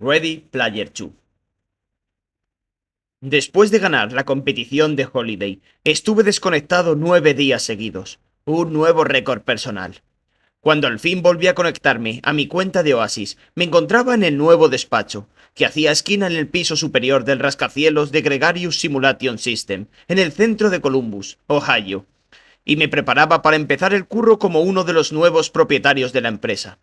Ready Player 2. Después de ganar la competición de Holiday, estuve desconectado 9 días seguidos, un nuevo récord personal. Cuando al fin volví a conectarme a mi cuenta de Oasis, me encontraba en el nuevo despacho, que hacía esquina en el piso superior del rascacielos de Gregarious Simulation System, en el centro de Columbus, Ohio, y me preparaba para empezar el curro como uno de los nuevos propietarios de la empresa.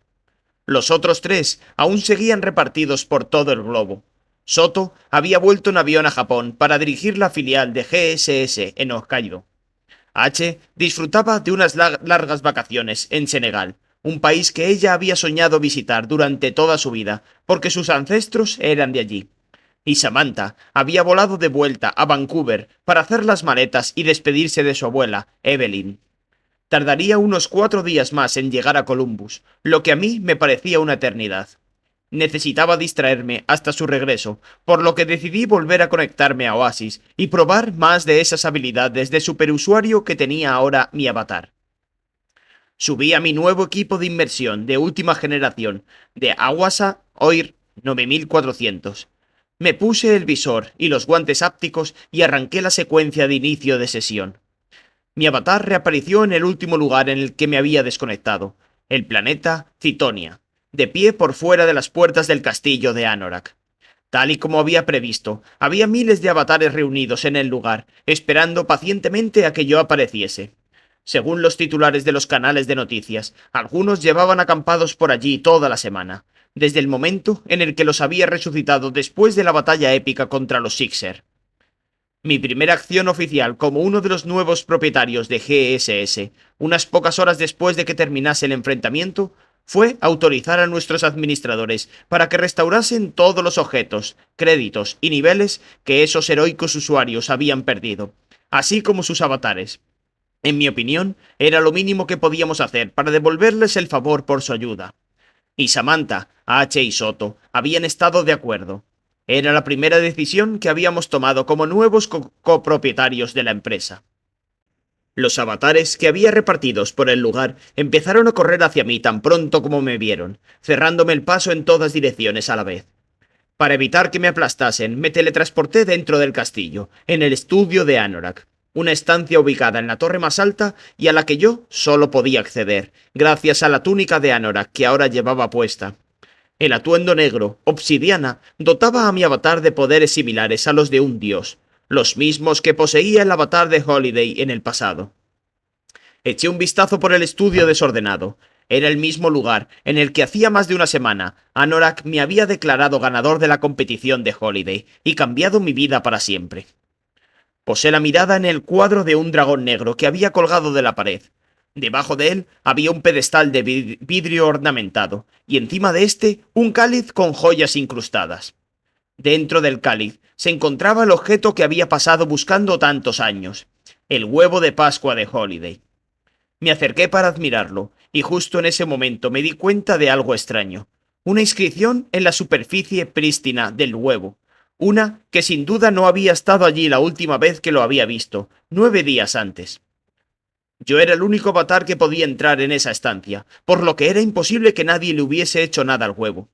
Los otros tres aún seguían repartidos por todo el globo. Soto había vuelto en avión a Japón para dirigir la filial de GSS en Hokkaido. H disfrutaba de unas largas vacaciones en Senegal, un país que ella había soñado visitar durante toda su vida, porque sus ancestros eran de allí. Y Samantha había volado de vuelta a Vancouver para hacer las maletas y despedirse de su abuela, Evelyn. Tardaría unos 4 días más en llegar a Columbus, lo que a mí me parecía una eternidad. Necesitaba distraerme hasta su regreso, por lo que decidí volver a conectarme a Oasis y probar más de esas habilidades de superusuario que tenía ahora mi avatar. Subí a mi nuevo equipo de inmersión de última generación, de Awasa Oir 9400. Me puse el visor y los guantes ápticos y arranqué la secuencia de inicio de sesión. Mi avatar reapareció en el último lugar en el que me había desconectado, el planeta Citonia, de pie por fuera de las puertas del castillo de Anorak. Tal y como había previsto, había miles de avatares reunidos en el lugar, esperando pacientemente a que yo apareciese. Según los titulares de los canales de noticias, algunos llevaban acampados por allí toda la semana, desde el momento en el que los había resucitado después de la batalla épica contra los Sixer. Mi primera acción oficial como uno de los nuevos propietarios de GSS, unas pocas horas después de que terminase el enfrentamiento, fue autorizar a nuestros administradores para que restaurasen todos los objetos, créditos y niveles que esos heroicos usuarios habían perdido, así como sus avatares. En mi opinión, era lo mínimo que podíamos hacer para devolverles el favor por su ayuda. Y Samantha, H y Soto habían estado de acuerdo. Era la primera decisión que habíamos tomado como nuevos copropietarios de la empresa. Los avatares que había repartidos por el lugar empezaron a correr hacia mí tan pronto como me vieron, cerrándome el paso en todas direcciones a la vez. Para evitar que me aplastasen, me teletransporté dentro del castillo, en el estudio de Anorak, una estancia ubicada en la torre más alta y a la que yo solo podía acceder, gracias a la túnica de Anorak que ahora llevaba puesta. El atuendo negro, obsidiana, dotaba a mi avatar de poderes similares a los de un dios, los mismos que poseía el avatar de Holiday en el pasado. Eché un vistazo por el estudio desordenado. Era el mismo lugar en el que hacía más de una semana Anorak me había declarado ganador de la competición de Holiday y cambiado mi vida para siempre. Posé la mirada en el cuadro de un dragón negro que había colgado de la pared. Debajo de él había un pedestal de vidrio ornamentado, y encima de este un cáliz con joyas incrustadas. Dentro del cáliz se encontraba el objeto que había pasado buscando tantos años, el huevo de Pascua de Holiday. Me acerqué para admirarlo, y justo en ese momento me di cuenta de algo extraño. Una inscripción en la superficie prístina del huevo. Una que sin duda no había estado allí la última vez que lo había visto, 9 días antes. Yo era el único avatar que podía entrar en esa estancia, por lo que era imposible que nadie le hubiese hecho nada al huevo.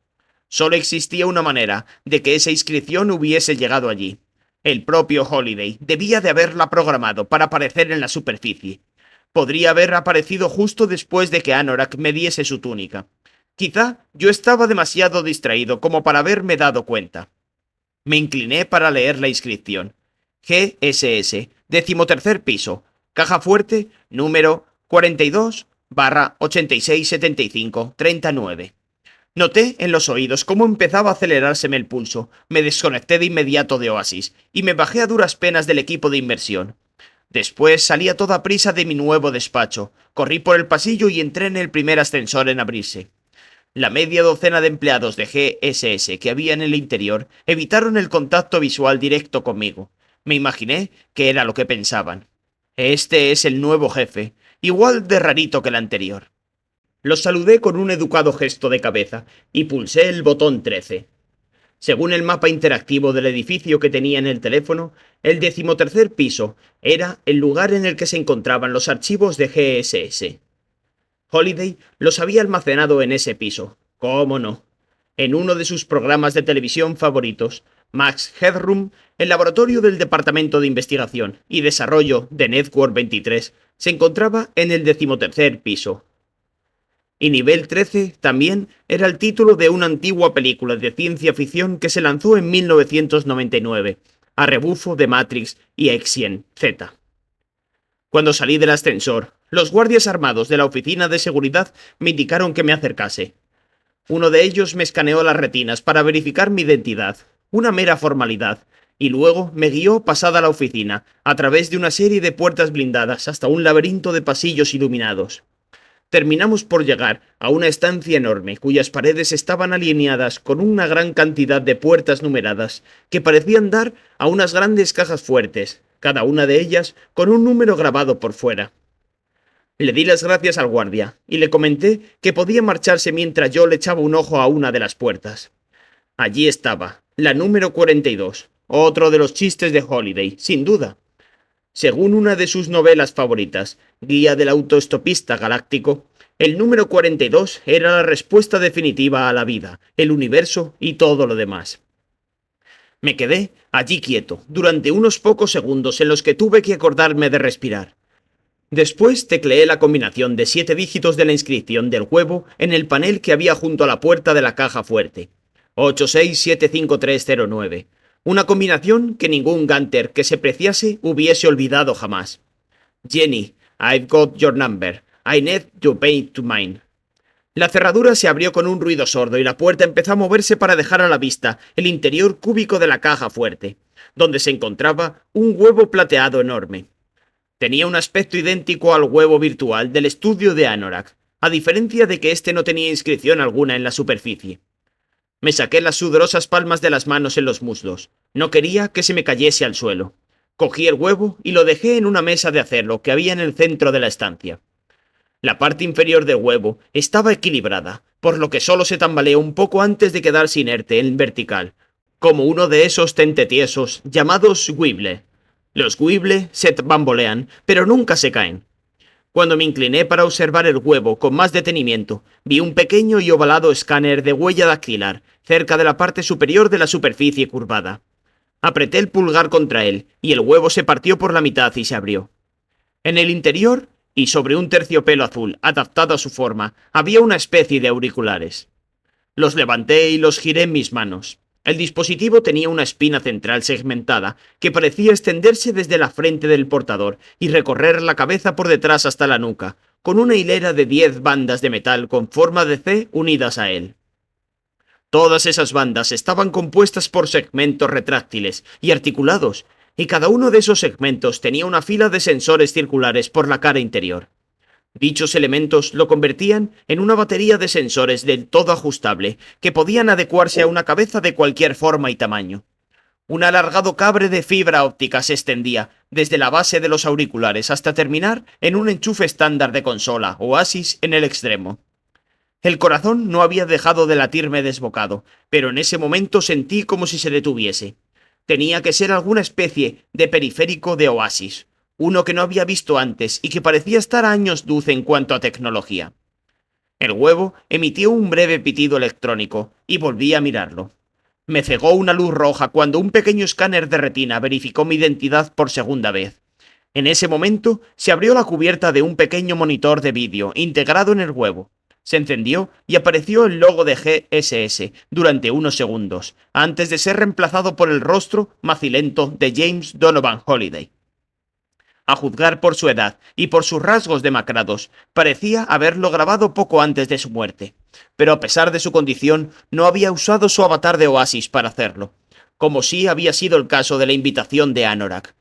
Solo existía una manera de que esa inscripción hubiese llegado allí. El propio Holiday debía de haberla programado para aparecer en la superficie. Podría haber aparecido justo después de que Anorak me diese su túnica. Quizá yo estaba demasiado distraído como para haberme dado cuenta. Me incliné para leer la inscripción. GSS, 13º piso, caja fuerte, número 42/867539. Noté en los oídos cómo empezaba a acelerárseme el pulso, me desconecté de inmediato de Oasis, y me bajé a duras penas del equipo de inmersión. Después salí a toda prisa de mi nuevo despacho, corrí por el pasillo y entré en el primer ascensor en abrirse. La media docena de empleados de GSS que había en el interior evitaron el contacto visual directo conmigo. Me imaginé que era lo que pensaban. Este es el nuevo jefe, igual de rarito que el anterior. Los saludé con un educado gesto de cabeza y pulsé el botón 13. Según el mapa interactivo del edificio que tenía en el teléfono, el 13º piso era el lugar en el que se encontraban los archivos de GSS. Holiday los había almacenado en ese piso, cómo no. En uno de sus programas de televisión favoritos, Max Headroom, el laboratorio del Departamento de Investigación y Desarrollo de Network 23, se encontraba en el 13º piso. Y Nivel 13 también era el título de una antigua película de ciencia ficción que se lanzó en 1999, a rebufo de Matrix y Exien Z. Cuando salí del ascensor, los guardias armados de la oficina de seguridad me indicaron que me acercase. Uno de ellos me escaneó las retinas para verificar mi identidad, una mera formalidad, y luego me guió pasada la oficina, a través de una serie de puertas blindadas hasta un laberinto de pasillos iluminados. Terminamos por llegar a una estancia enorme cuyas paredes estaban alineadas con una gran cantidad de puertas numeradas que parecían dar a unas grandes cajas fuertes, cada una de ellas con un número grabado por fuera. Le di las gracias al guardia y le comenté que podía marcharse mientras yo le echaba un ojo a una de las puertas. Allí estaba, la número 42, otro de los chistes de Holiday, sin duda. Según una de sus novelas favoritas, Guía del autoestopista galáctico, el número 42 era la respuesta definitiva a la vida, el universo y todo lo demás. Me quedé allí quieto, durante unos pocos segundos en los que tuve que acordarme de respirar. Después tecleé la combinación de 7 dígitos de la inscripción del huevo en el panel que había junto a la puerta de la caja fuerte. 867539. Una combinación que ningún Gunter que se preciase hubiese olvidado jamás. Jenny, I've got your number. I need to pay to mine. La cerradura se abrió con un ruido sordo y la puerta empezó a moverse para dejar a la vista el interior cúbico de la caja fuerte, donde se encontraba un huevo plateado enorme. Tenía un aspecto idéntico al huevo virtual del estudio de Anorak, a diferencia de que éste no tenía inscripción alguna en la superficie. Me saqué las sudorosas palmas de las manos en los muslos. No quería que se me cayese al suelo. Cogí el huevo y lo dejé en una mesa de acero que había en el centro de la estancia. La parte inferior del huevo estaba equilibrada, por lo que solo se tambaleó un poco antes de quedarse inerte en vertical, como uno de esos tentetiesos llamados Weeble. Los Weeble se bambolean, pero nunca se caen. Cuando me incliné para observar el huevo con más detenimiento, vi un pequeño y ovalado escáner de huella dactilar cerca de la parte superior de la superficie curvada. Apreté el pulgar contra él, y el huevo se partió por la mitad y se abrió. En el interior, y sobre un terciopelo azul adaptado a su forma, había una especie de auriculares. Los levanté y los giré en mis manos. El dispositivo tenía una espina central segmentada que parecía extenderse desde la frente del portador y recorrer la cabeza por detrás hasta la nuca, con una hilera de 10 bandas de metal con forma de C unidas a él. Todas esas bandas estaban compuestas por segmentos retráctiles y articulados, y cada uno de esos segmentos tenía una fila de sensores circulares por la cara interior. Dichos elementos lo convertían en una batería de sensores del todo ajustable, que podían adecuarse a una cabeza de cualquier forma y tamaño. Un alargado cable de fibra óptica se extendía desde la base de los auriculares hasta terminar en un enchufe estándar de consola, Oasis, en el extremo. El corazón no había dejado de latirme desbocado, pero en ese momento sentí como si se detuviese. Tenía que ser alguna especie de periférico de Oasis, uno que no había visto antes y que parecía estar a años luz en cuanto a tecnología. El huevo emitió un breve pitido electrónico y volví a mirarlo. Me cegó una luz roja cuando un pequeño escáner de retina verificó mi identidad por segunda vez. En ese momento se abrió la cubierta de un pequeño monitor de vídeo integrado en el huevo. Se encendió y apareció el logo de GSS durante unos segundos, antes de ser reemplazado por el rostro macilento de James Donovan Holiday. A juzgar por su edad y por sus rasgos demacrados, parecía haberlo grabado poco antes de su muerte, pero a pesar de su condición, no había usado su avatar de Oasis para hacerlo, como sí había sido el caso de la invitación de Anorak.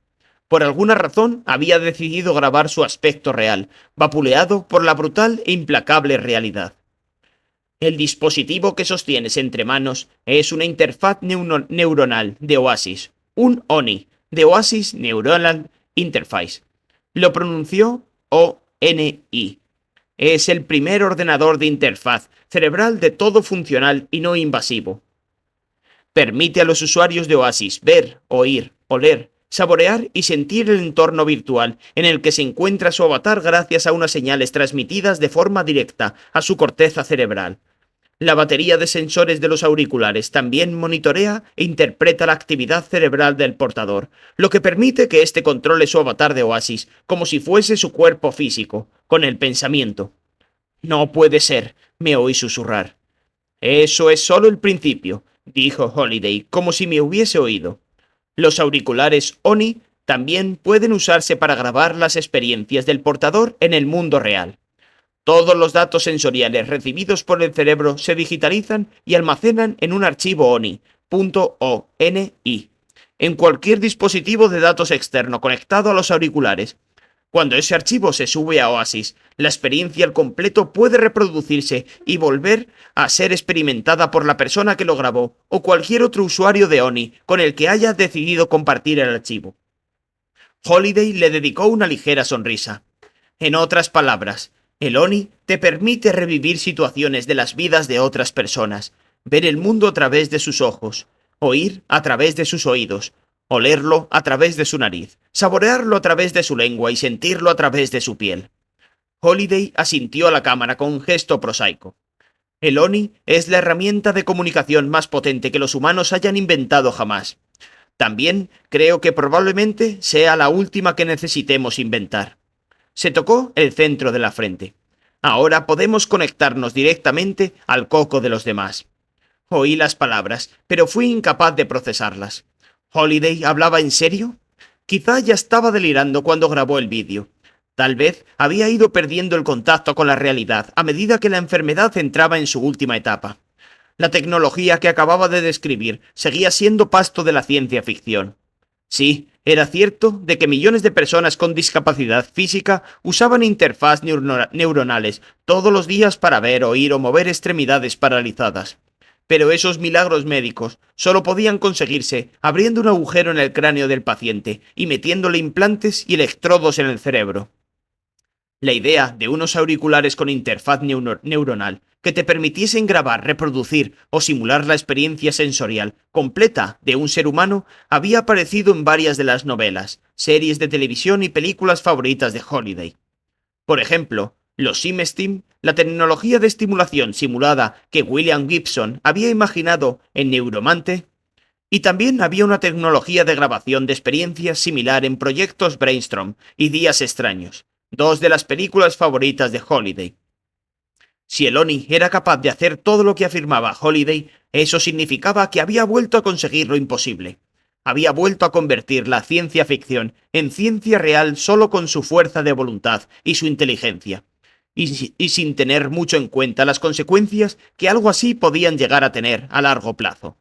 Por alguna razón, había decidido grabar su aspecto real, vapuleado por la brutal e implacable realidad. El dispositivo que sostienes entre manos es una interfaz neuronal de Oasis, un ONI, de Oasis Neuronal Interface. Lo pronunció ONI. Es el primer ordenador de interfaz cerebral de todo funcional y no invasivo. Permite a los usuarios de Oasis ver, oír, oler, saborear y sentir el entorno virtual en el que se encuentra su avatar gracias a unas señales transmitidas de forma directa a su corteza cerebral. La batería de sensores de los auriculares también monitorea e interpreta la actividad cerebral del portador, lo que permite que éste controle su avatar de Oasis como si fuese su cuerpo físico, con el pensamiento. No puede ser, me oí susurrar. Eso es solo el principio, dijo Holiday, como si me hubiese oído. Los auriculares Oni también pueden usarse para grabar las experiencias del portador en el mundo real. Todos los datos sensoriales recibidos por el cerebro se digitalizan y almacenan en un archivo ONI, .oni, en cualquier dispositivo de datos externo conectado a los auriculares. Cuando ese archivo se sube a Oasis, la experiencia al completo puede reproducirse y volver a ser experimentada por la persona que lo grabó o cualquier otro usuario de ONI con el que haya decidido compartir el archivo. Holiday le dedicó una ligera sonrisa. En otras palabras, el ONI te permite revivir situaciones de las vidas de otras personas, ver el mundo a través de sus ojos, oír a través de sus oídos, olerlo a través de su nariz, saborearlo a través de su lengua y sentirlo a través de su piel. Holiday asintió a la cámara con un gesto prosaico. El ONI es la herramienta de comunicación más potente que los humanos hayan inventado jamás. También creo que probablemente sea la última que necesitemos inventar. Se tocó el centro de la frente. Ahora podemos conectarnos directamente al coco de los demás. Oí las palabras, pero fui incapaz de procesarlas. ¿Holiday hablaba en serio? Quizá ya estaba delirando cuando grabó el vídeo. Tal vez había ido perdiendo el contacto con la realidad a medida que la enfermedad entraba en su última etapa. La tecnología que acababa de describir seguía siendo pasto de la ciencia ficción. Sí, era cierto de que millones de personas con discapacidad física usaban interfaz neuronales todos los días para ver, oír o mover extremidades paralizadas. Pero esos milagros médicos solo podían conseguirse abriendo un agujero en el cráneo del paciente y metiéndole implantes y electrodos en el cerebro. La idea de unos auriculares con interfaz neuronal que te permitiesen grabar, reproducir o simular la experiencia sensorial completa de un ser humano había aparecido en varias de las novelas, series de televisión y películas favoritas de Holiday. Por ejemplo, los SimStim, la tecnología de estimulación simulada que William Gibson había imaginado en Neuromante, y también había una tecnología de grabación de experiencias similar en proyectos Brainstorm y Días Extraños, dos de las películas favoritas de Holiday. Si el ONI era capaz de hacer todo lo que afirmaba Holiday, eso significaba que había vuelto a conseguir lo imposible. Había vuelto a convertir la ciencia ficción en ciencia real solo con su fuerza de voluntad y su inteligencia, y sin tener mucho en cuenta las consecuencias que algo así podían llegar a tener a largo plazo.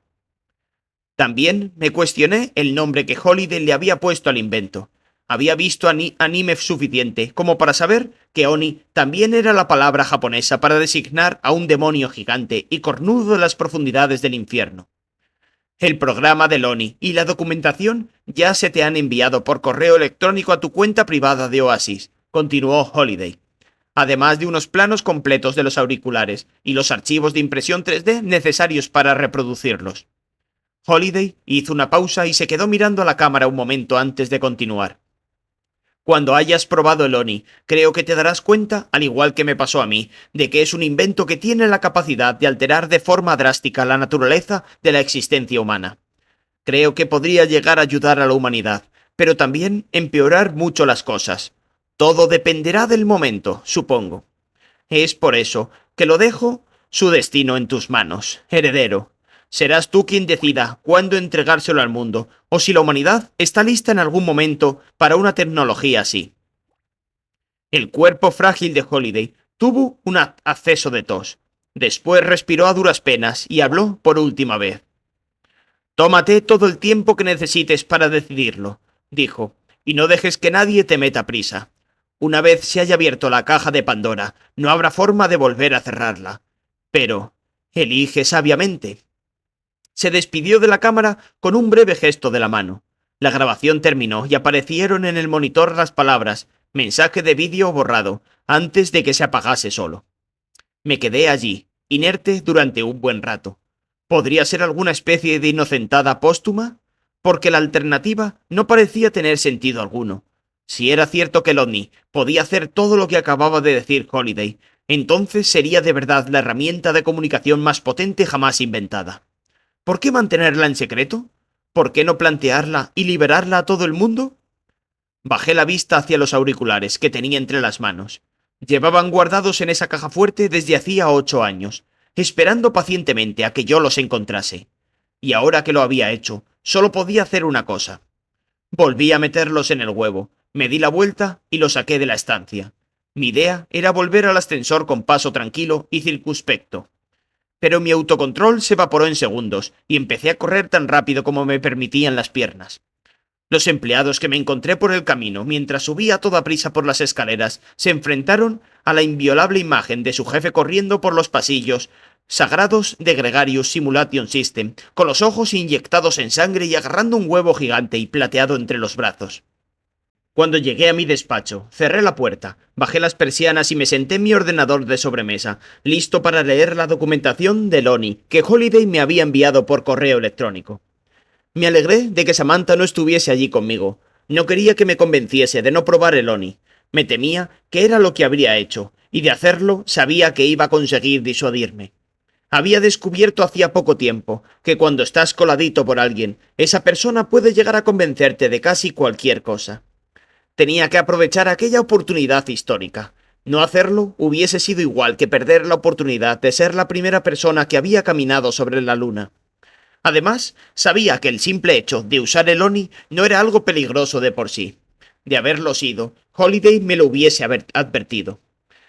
También me cuestioné el nombre que Holiday le había puesto al invento. Había visto anime suficiente como para saber que Oni también era la palabra japonesa para designar a un demonio gigante y cornudo de las profundidades del infierno. El programa del Oni y la documentación ya se te han enviado por correo electrónico a tu cuenta privada de Oasis, continuó Holiday, además de unos planos completos de los auriculares y los archivos de impresión 3D necesarios para reproducirlos. Holiday hizo una pausa y se quedó mirando a la cámara un momento antes de continuar. Cuando hayas probado el ONI, creo que te darás cuenta, al igual que me pasó a mí, de que es un invento que tiene la capacidad de alterar de forma drástica la naturaleza de la existencia humana. Creo que podría llegar a ayudar a la humanidad, pero también empeorar mucho las cosas. Todo dependerá del momento, supongo. Es por eso que lo dejo su destino en tus manos, heredero. Serás tú quien decida cuándo entregárselo al mundo, o si la humanidad está lista en algún momento para una tecnología así. El cuerpo frágil de Holiday tuvo un acceso de tos. Después respiró a duras penas y habló por última vez. «Tómate todo el tiempo que necesites para decidirlo», dijo, «y no dejes que nadie te meta prisa. Una vez se haya abierto la caja de Pandora, no habrá forma de volver a cerrarla. Pero elige sabiamente». Se despidió de la cámara con un breve gesto de la mano. La grabación terminó y aparecieron en el monitor las palabras «mensaje de vídeo borrado», antes de que se apagase solo. Me quedé allí, inerte durante un buen rato. ¿Podría ser alguna especie de inocentada póstuma? Porque la alternativa no parecía tener sentido alguno. Si era cierto que el OVNI podía hacer todo lo que acababa de decir Holiday, Entonces sería de verdad la herramienta de comunicación más potente jamás inventada. ¿Por qué mantenerla en secreto? ¿Por qué no plantearla y liberarla a todo el mundo? Bajé la vista hacia los auriculares que tenía entre las manos. Llevaban guardados en esa caja fuerte desde hacía 8 años, esperando pacientemente a que yo los encontrase. Y ahora que lo había hecho, solo podía hacer una cosa. Volví a meterlos en el huevo, me di la vuelta y los saqué de la estancia. Mi idea era volver al ascensor con paso tranquilo y circunspecto. Pero mi autocontrol se evaporó en segundos y empecé a correr tan rápido como me permitían las piernas. Los empleados que me encontré por el camino mientras subía a toda prisa por las escaleras se enfrentaron a la inviolable imagen de su jefe corriendo por los pasillos sagrados de Gregarious Simulation System, con los ojos inyectados en sangre y agarrando un huevo gigante y plateado entre los brazos. Cuando llegué a mi despacho, cerré la puerta, bajé las persianas y me senté en mi ordenador de sobremesa, listo para leer la documentación de Lonnie que Holiday me había enviado por correo electrónico. Me alegré de que Samantha no estuviese allí conmigo. No quería que me convenciese de no probar el Oni. Me temía que era lo que habría hecho, y de hacerlo sabía que iba a conseguir disuadirme. Había descubierto hacía poco tiempo que cuando estás coladito por alguien, esa persona puede llegar a convencerte de casi cualquier cosa. Tenía que aprovechar aquella oportunidad histórica. No hacerlo hubiese sido igual que perder la oportunidad de ser la primera persona que había caminado sobre la luna. Además, sabía que el simple hecho de usar el Oni no era algo peligroso de por sí. De haberlo sido, Holiday me lo hubiese advertido.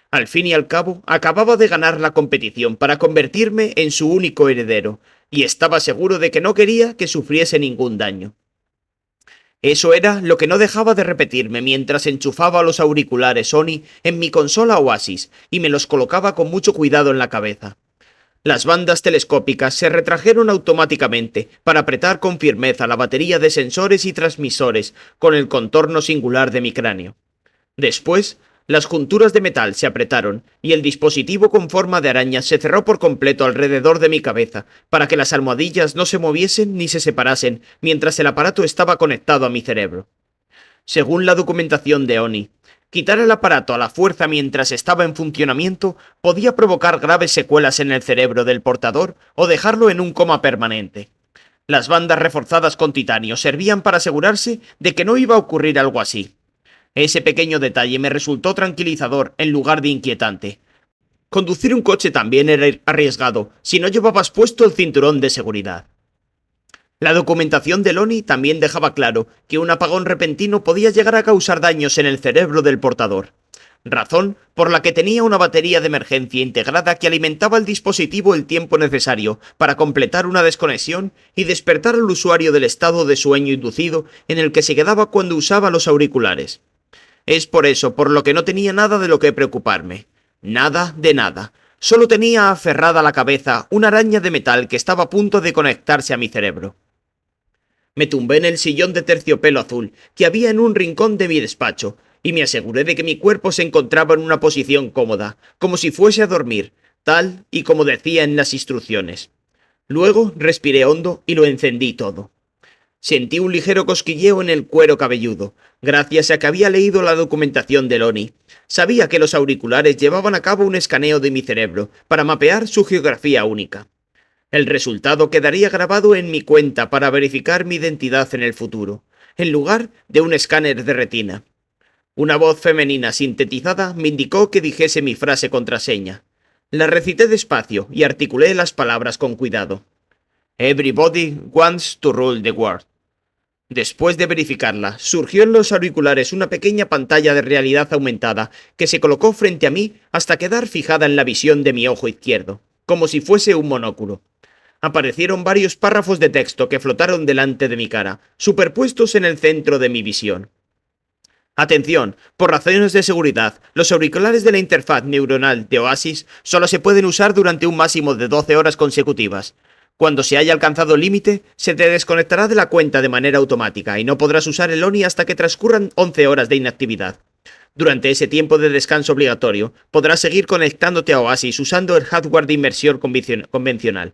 Al fin y al cabo, acababa de ganar la competición para convertirme en su único heredero, y estaba seguro de que no quería que sufriese ningún daño. Eso era lo que no dejaba de repetirme mientras enchufaba los auriculares Sony en mi consola Oasis y me los colocaba con mucho cuidado en la cabeza. Las bandas telescópicas se retrajeron automáticamente para apretar con firmeza la batería de sensores y transmisores con el contorno singular de mi cráneo. Después, las junturas de metal se apretaron y el dispositivo con forma de araña se cerró por completo alrededor de mi cabeza para que las almohadillas no se moviesen ni se separasen mientras el aparato estaba conectado a mi cerebro. Según la documentación de Oni, quitar el aparato a la fuerza mientras estaba en funcionamiento podía provocar graves secuelas en el cerebro del portador o dejarlo en un coma permanente. Las bandas reforzadas con titanio servían para asegurarse de que no iba a ocurrir algo así. Ese pequeño detalle me resultó tranquilizador en lugar de inquietante. Conducir un coche también era arriesgado si no llevabas puesto el cinturón de seguridad. La documentación de Lonnie también dejaba claro que un apagón repentino podía llegar a causar daños en el cerebro del portador, razón por la que tenía una batería de emergencia integrada que alimentaba el dispositivo el tiempo necesario para completar una desconexión y despertar al usuario del estado de sueño inducido en el que se quedaba cuando usaba los auriculares. Es por eso por lo que no tenía nada de lo que preocuparme. Nada de nada. Solo tenía aferrada a la cabeza una araña de metal que estaba a punto de conectarse a mi cerebro. Me tumbé en el sillón de terciopelo azul que había en un rincón de mi despacho y me aseguré de que mi cuerpo se encontraba en una posición cómoda, como si fuese a dormir, tal y como decía en las instrucciones. Luego respiré hondo y lo encendí todo. Sentí un ligero cosquilleo en el cuero cabelludo, gracias a que había leído la documentación de Lonnie. Sabía que los auriculares llevaban a cabo un escaneo de mi cerebro para mapear su geografía única. El resultado quedaría grabado en mi cuenta para verificar mi identidad en el futuro, en lugar de un escáner de retina. Una voz femenina sintetizada me indicó que dijese mi frase contraseña. La recité despacio y articulé las palabras con cuidado. Everybody wants to rule the world. Después de verificarla, surgió en los auriculares una pequeña pantalla de realidad aumentada que se colocó frente a mí hasta quedar fijada en la visión de mi ojo izquierdo, como si fuese un monóculo. Aparecieron varios párrafos de texto que flotaron delante de mi cara, superpuestos en el centro de mi visión. Atención, por razones de seguridad, los auriculares de la interfaz neuronal de Oasis solo se pueden usar durante un máximo de 12 horas consecutivas. Cuando se haya alcanzado el límite, se te desconectará de la cuenta de manera automática y no podrás usar el Oni hasta que transcurran 11 horas de inactividad. Durante ese tiempo de descanso obligatorio, podrás seguir conectándote a Oasis usando el hardware de inmersión convencional.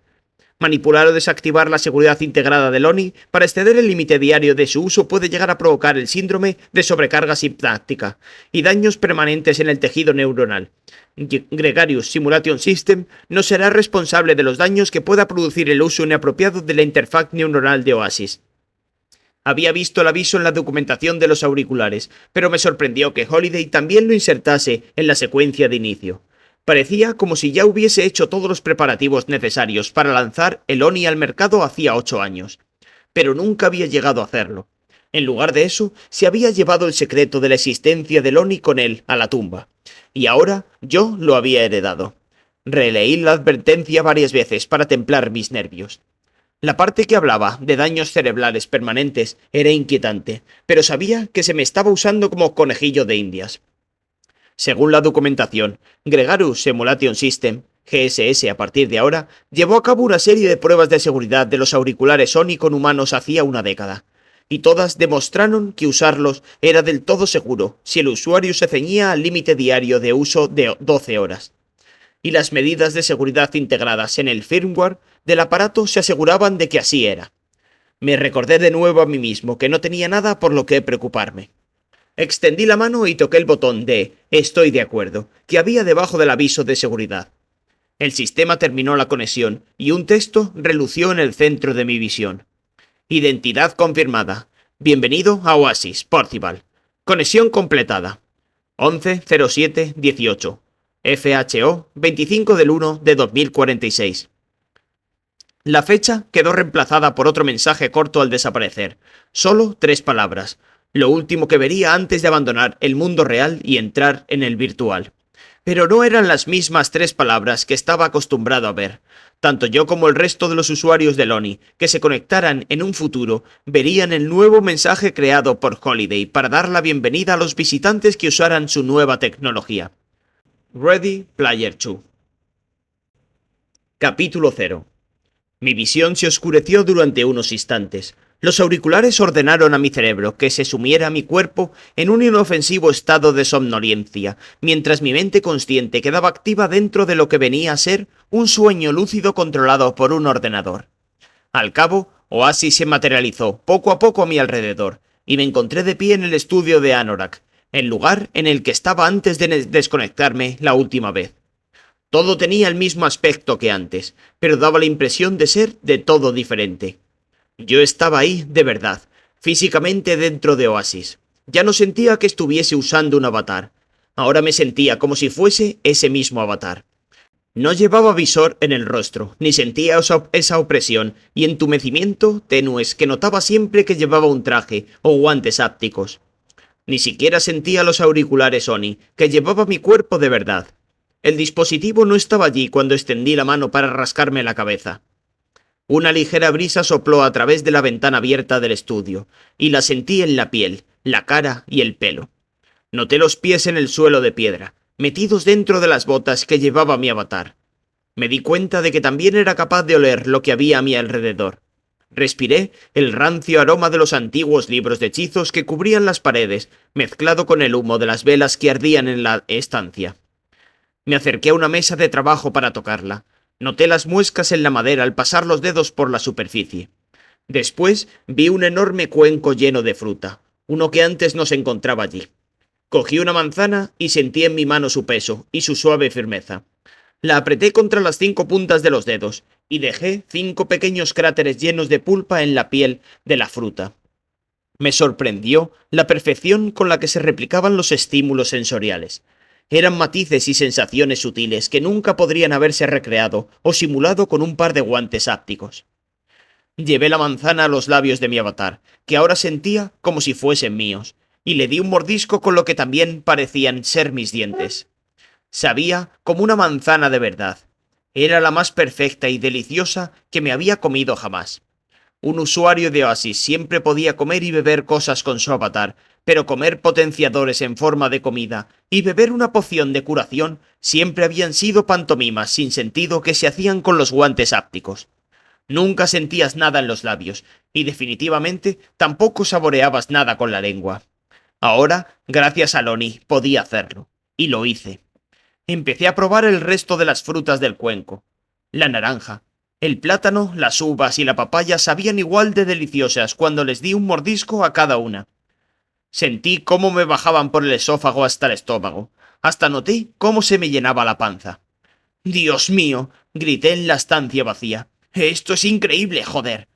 Manipular o desactivar la seguridad integrada del ONI para exceder el límite diario de su uso puede llegar a provocar el síndrome de sobrecarga sináptica y daños permanentes en el tejido neuronal. Gregarious Simulation System no será responsable de los daños que pueda producir el uso inapropiado de la interfaz neuronal de Oasis. Había visto el aviso en la documentación de los auriculares, pero me sorprendió que Holiday también lo insertase en la secuencia de inicio. Parecía como si ya hubiese hecho todos los preparativos necesarios para lanzar el ONI al mercado hacía 8 años. Pero nunca había llegado a hacerlo. En lugar de eso, se había llevado el secreto de la existencia del ONI con él a la tumba. Y ahora yo lo había heredado. Releí la advertencia varias veces para templar mis nervios. La parte que hablaba de daños cerebrales permanentes era inquietante, pero sabía que se me estaba usando como conejillo de indias. Según la documentación, Gregarious Simulation System, GSS a partir de ahora, llevó a cabo una serie de pruebas de seguridad de los auriculares Sony con humanos hacía una década, y todas demostraron que usarlos era del todo seguro si el usuario se ceñía al límite diario de uso de 12 horas. Y las medidas de seguridad integradas en el firmware del aparato se aseguraban de que así era. Me recordé de nuevo a mí mismo que no tenía nada por lo que preocuparme. Extendí la mano y toqué el botón de «Estoy de acuerdo», que había debajo del aviso de seguridad. El sistema terminó la conexión y un texto relució en el centro de mi visión. Identidad confirmada. Bienvenido a Oasis, Porcival. Conexión completada. 11-07-18. FHO 25 del 1 de 2046. La fecha quedó reemplazada por otro mensaje corto al desaparecer. Solo 3 palabras. Lo último que vería antes de abandonar el mundo real y entrar en el virtual. Pero no eran las mismas 3 palabras que estaba acostumbrado a ver. Tanto yo como el resto de los usuarios del ONI que se conectaran en un futuro verían el nuevo mensaje creado por Holiday para dar la bienvenida a los visitantes que usaran su nueva tecnología. Ready Player 2. Capítulo 0. Mi visión se oscureció durante unos instantes. Los auriculares ordenaron a mi cerebro que se sumiera a mi cuerpo en un inofensivo estado de somnolencia, mientras mi mente consciente quedaba activa dentro de lo que venía a ser un sueño lúcido controlado por un ordenador. Al cabo, Oasis se materializó poco a poco a mi alrededor, y me encontré de pie en el estudio de Anorak, el lugar en el que estaba antes de desconectarme la última vez. Todo tenía el mismo aspecto que antes, pero daba la impresión de ser de todo diferente. Yo estaba ahí de verdad, físicamente dentro de Oasis. Ya no sentía que estuviese usando un avatar. Ahora me sentía como si fuese ese mismo avatar. No llevaba visor en el rostro, ni sentía esa opresión y entumecimiento tenues que notaba siempre que llevaba un traje o guantes ápticos. Ni siquiera sentía los auriculares Sony, que llevaba mi cuerpo de verdad. El dispositivo no estaba allí cuando extendí la mano para rascarme la cabeza. Una ligera brisa sopló a través de la ventana abierta del estudio, y la sentí en la piel, la cara y el pelo. Noté los pies en el suelo de piedra, metidos dentro de las botas que llevaba mi avatar. Me di cuenta de que también era capaz de oler lo que había a mi alrededor. Respiré el rancio aroma de los antiguos libros de hechizos que cubrían las paredes, mezclado con el humo de las velas que ardían en la estancia. Me acerqué a una mesa de trabajo para tocarla. Noté las muescas en la madera al pasar los dedos por la superficie. Después vi un enorme cuenco lleno de fruta, uno que antes no se encontraba allí. Cogí una manzana y sentí en mi mano su peso y su suave firmeza. La apreté contra las 5 puntas de los dedos y dejé 5 pequeños cráteres llenos de pulpa en la piel de la fruta. Me sorprendió la perfección con la que se replicaban los estímulos sensoriales. Eran matices y sensaciones sutiles que nunca podrían haberse recreado o simulado con un par de guantes ápticos. Llevé la manzana a los labios de mi avatar, que ahora sentía como si fuesen míos, y le di un mordisco con lo que también parecían ser mis dientes. Sabía como una manzana de verdad. Era la más perfecta y deliciosa que me había comido jamás. Un usuario de Oasis siempre podía comer y beber cosas con su avatar, pero comer potenciadores en forma de comida y beber una poción de curación siempre habían sido pantomimas sin sentido que se hacían con los guantes ápticos. Nunca sentías nada en los labios, y definitivamente tampoco saboreabas nada con la lengua. Ahora, gracias a Loni, podía hacerlo, y lo hice. Empecé a probar el resto de las frutas del cuenco. La naranja, El plátano, las uvas y la papaya sabían igual de deliciosas cuando les di un mordisco a cada una. Sentí cómo me bajaban por el esófago hasta el estómago. Hasta noté cómo se me llenaba la panza. «¡Dios mío!», grité en la estancia vacía. «¡Esto es increíble, joder!».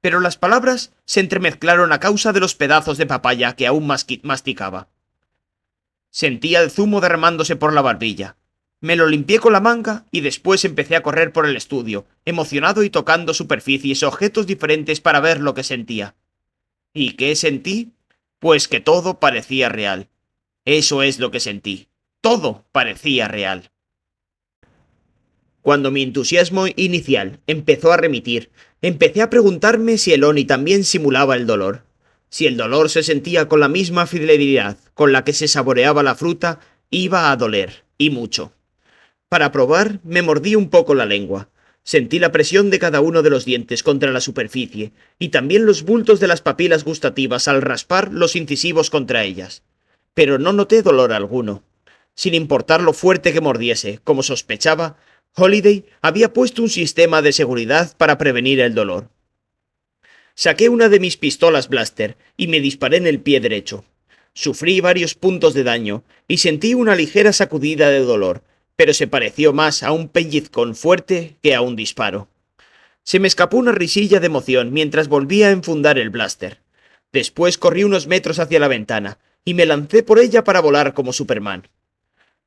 Pero las palabras se entremezclaron a causa de los pedazos de papaya que aún masticaba. Sentía el zumo derramándose por la barbilla. Me lo limpié con la manga y después empecé a correr por el estudio, emocionado y tocando superficies o objetos diferentes para ver lo que sentía. ¿Y qué sentí? Pues que todo parecía real. Eso es lo que sentí. Todo parecía real. Cuando mi entusiasmo inicial empezó a remitir, empecé a preguntarme si el Oni también simulaba el dolor. Si el dolor se sentía con la misma fidelidad con la que se saboreaba la fruta, iba a doler, y mucho. Para probar, me mordí un poco la lengua. Sentí la presión de cada uno de los dientes contra la superficie, y también los bultos de las papilas gustativas al raspar los incisivos contra ellas. Pero no noté dolor alguno. Sin importar lo fuerte que mordiese, como sospechaba, Holiday había puesto un sistema de seguridad para prevenir el dolor. Saqué una de mis pistolas blaster y me disparé en el pie derecho. Sufrí varios puntos de daño y sentí una ligera sacudida de dolor, pero se pareció más a un pellizcón fuerte que a un disparo. Se me escapó una risilla de emoción mientras volvía a enfundar el blaster. Después corrí unos metros hacia la ventana y me lancé por ella para volar como Superman.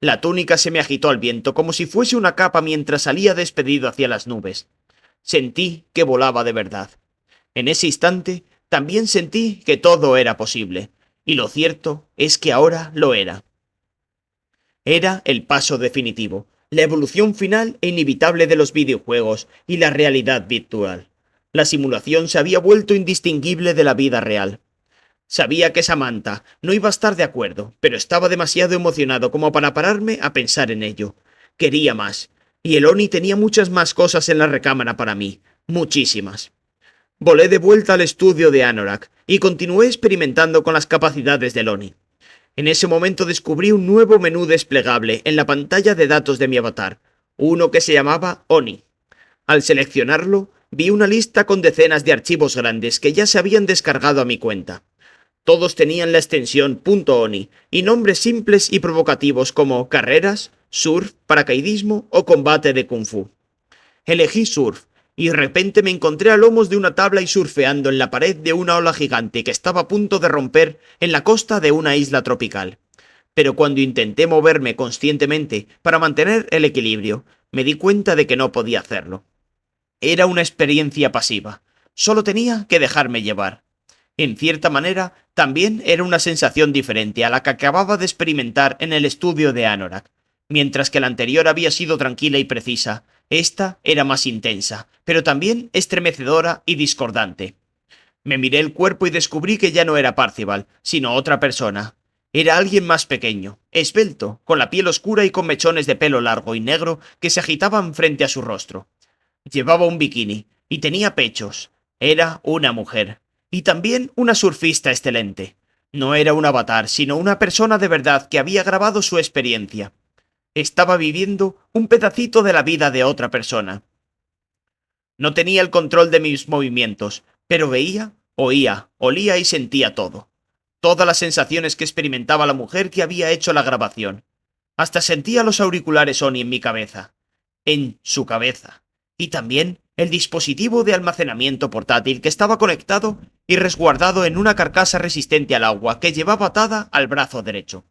La túnica se me agitó al viento como si fuese una capa mientras salía despedido hacia las nubes. Sentí que volaba de verdad. En ese instante también sentí que todo era posible, y lo cierto es que ahora lo era. Era el paso definitivo, la evolución final e inevitable de los videojuegos y la realidad virtual. La simulación se había vuelto indistinguible de la vida real. Sabía que Samantha no iba a estar de acuerdo, pero estaba demasiado emocionado como para pararme a pensar en ello. Quería más, y el Oni tenía muchas más cosas en la recámara para mí, muchísimas. Volé de vuelta al estudio de Anorak y continué experimentando con las capacidades del Oni. En ese momento descubrí un nuevo menú desplegable en la pantalla de datos de mi avatar, uno que se llamaba Oni. Al seleccionarlo, vi una lista con decenas de archivos grandes que ya se habían descargado a mi cuenta. Todos tenían la extensión .oni y nombres simples y provocativos como carreras, surf, paracaidismo o combate de kung fu. Elegí surf, y de repente me encontré a lomos de una tabla y surfeando en la pared de una ola gigante que estaba a punto de romper en la costa de una isla tropical. Pero cuando intenté moverme conscientemente para mantener el equilibrio, me di cuenta de que no podía hacerlo. Era una experiencia pasiva. Solo tenía que dejarme llevar. En cierta manera, también era una sensación diferente a la que acababa de experimentar en el estudio de Anorak. Mientras que la anterior había sido tranquila y precisa, esta era más intensa, pero también estremecedora y discordante. Me miré el cuerpo y descubrí que ya no era Parcival, sino otra persona. Era alguien más pequeño, esbelto, con la piel oscura y con mechones de pelo largo y negro que se agitaban frente a su rostro. Llevaba un bikini y tenía pechos. Era una mujer. Y también una surfista excelente. No era un avatar, sino una persona de verdad que había grabado su experiencia. Estaba viviendo un pedacito de la vida de otra persona. No tenía el control de mis movimientos, pero veía, oía, olía y sentía todo. Todas las sensaciones que experimentaba la mujer que había hecho la grabación. Hasta sentía los auriculares Sony en mi cabeza. En su cabeza. Y también el dispositivo de almacenamiento portátil que estaba conectado y resguardado en una carcasa resistente al agua que llevaba atada al brazo derecho.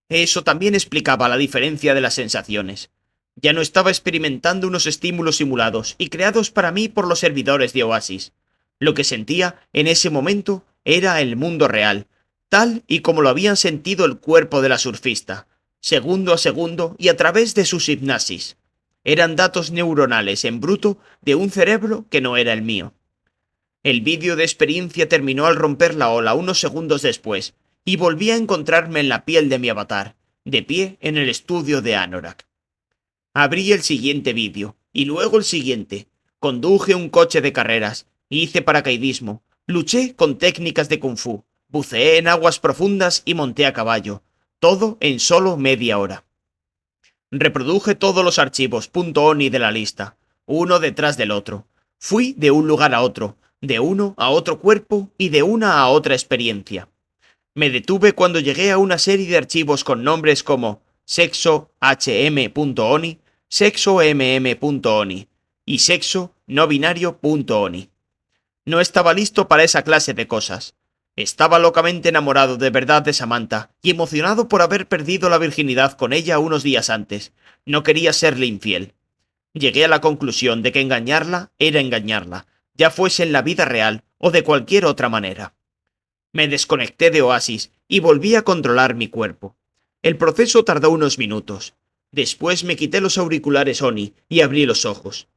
Eso también explicaba la diferencia de las sensaciones. Ya no estaba experimentando unos estímulos simulados y creados para mí por los servidores de Oasis. Lo que sentía en ese momento era el mundo real, tal y como lo habían sentido el cuerpo de la surfista, segundo a segundo y a través de sus hipnosis. Eran datos neuronales en bruto de un cerebro que no era el mío. El vídeo de experiencia terminó al romper la ola unos segundos después, y volví a encontrarme en la piel de mi avatar, de pie en el estudio de Anorak. Abrí el siguiente vídeo, y luego el siguiente. Conduje un coche de carreras, hice paracaidismo, luché con técnicas de kung fu, buceé en aguas profundas y monté a caballo, todo en solo media hora. Reproduje todos los archivos .oni de la lista. uno detrás del otro. Fui de un lugar a otro, de uno a otro cuerpo y de una a otra experiencia. Me detuve cuando llegué a una serie de archivos con nombres como sexohm.oni, sexomm.oni y sexo-no-binario.oni. No estaba listo para esa clase de cosas. Estaba locamente enamorado de verdad de Samantha y emocionado por haber perdido la virginidad con ella unos días antes. No quería serle infiel. Llegué a la conclusión de que engañarla era engañarla, ya fuese en la vida real o de cualquier otra manera. Me desconecté de Oasis y volví a controlar mi cuerpo. El proceso tardó unos minutos. Después me quité los auriculares Oni y abrí los ojos.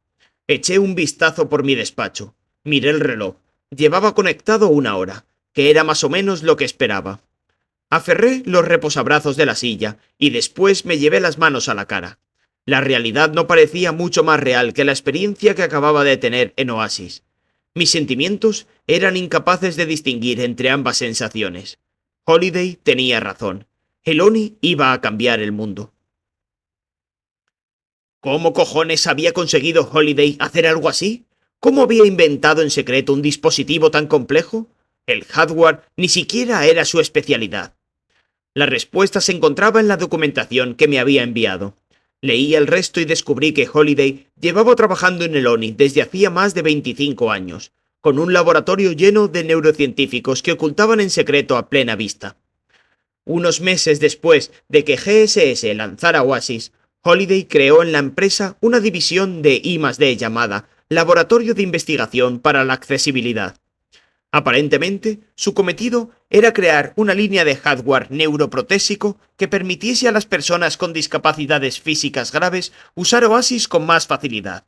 Eché un vistazo por mi despacho. Miré el reloj. Llevaba conectado 1 hora, que era más o menos lo que esperaba. Aferré los reposabrazos de la silla y después me llevé las manos a la cara. La realidad no parecía mucho más real que la experiencia que acababa de tener en Oasis. Mis sentimientos eran incapaces de distinguir entre ambas sensaciones. Holiday tenía razón. El Oni iba a cambiar el mundo. ¿Cómo cojones había conseguido Holiday hacer algo así? ¿Cómo había inventado en secreto un dispositivo tan complejo? El hardware ni siquiera era su especialidad. La respuesta se encontraba en la documentación que me había enviado. Leí el resto y descubrí que Holiday llevaba trabajando en el ONI desde hacía más de 25 años, con un laboratorio lleno de neurocientíficos que ocultaban en secreto a plena vista. Unos meses después de que GSS lanzara Oasis, Holiday creó en la empresa una división de I+D llamada Laboratorio de Investigación para la Accesibilidad. Aparentemente, su cometido era crear una línea de hardware neuroprotésico que permitiese a las personas con discapacidades físicas graves usar Oasis con más facilidad.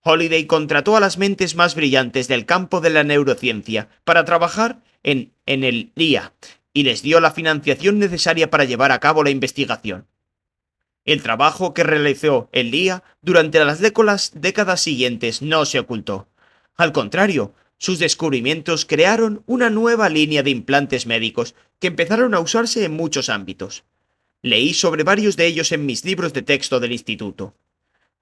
Holiday contrató a las mentes más brillantes del campo de la neurociencia para trabajar en el IA y les dio la financiación necesaria para llevar a cabo la investigación. El trabajo que realizó el IA durante las décadas siguientes no se ocultó. Al contrario, sus descubrimientos crearon una nueva línea de implantes médicos que empezaron a usarse en muchos ámbitos. Leí sobre varios de ellos en mis libros de texto del instituto.